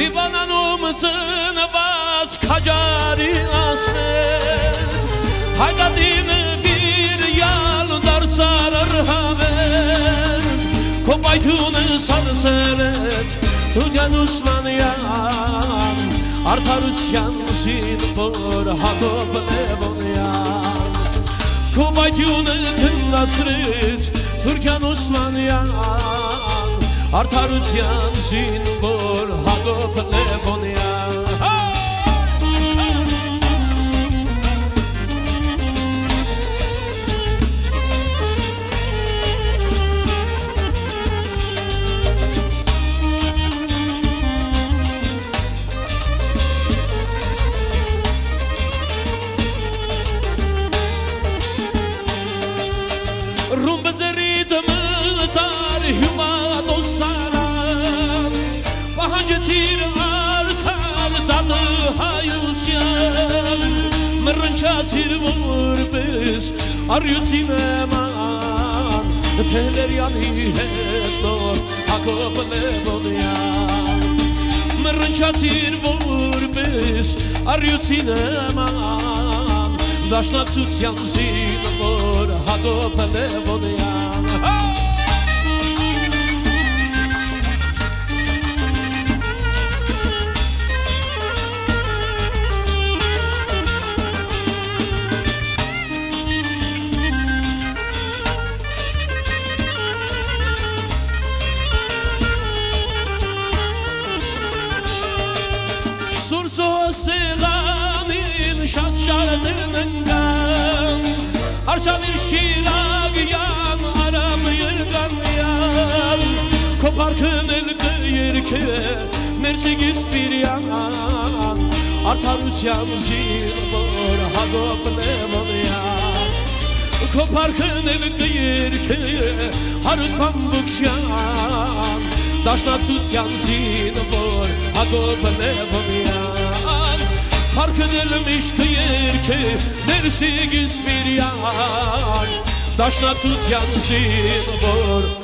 Իվանանում ծնված քաջարի ասմետ Հայկատինը վիրյալ դարձար ռհավեր Քո պայթյունը սալսերեց Թուդյան Ուսմանյան Արդարության զինվոր Հակոբ Լևոնյան Քո պայթյունը թնդացրեց Թուրքյան Ուսմանյան Արդարության զինվոր Հակոբ Լևոնյան Ռումբը ձերիտ մտար հյումանոսարար Պահանջեցիր արդար տատը հայության Մռնչացիր որպես առյուծի նման Թելերյանի հետ նոր Հակոբ Լևոնյան Մռնչացիր որպես առյուծի նման Դաշնակցության զինվոր Հակոբ Լևոնյան Սուրսո սեղանին շատ շարդն ընկան Արշավիր շիրագյան արամ երգանյան Քո պարքն էլ կերքը մերսիգի սպիրյան Արդարության զինվոր Հակոբ Լևոնյան Քո պարքն էլ կերքը հարուտ պամբուքսյան Դաշնակցության զինվոր Հակոբ Լևոնյան Պարքն էլ միշտ կերքը մերսիգի սպիրյան Դաշնակցության զինվոր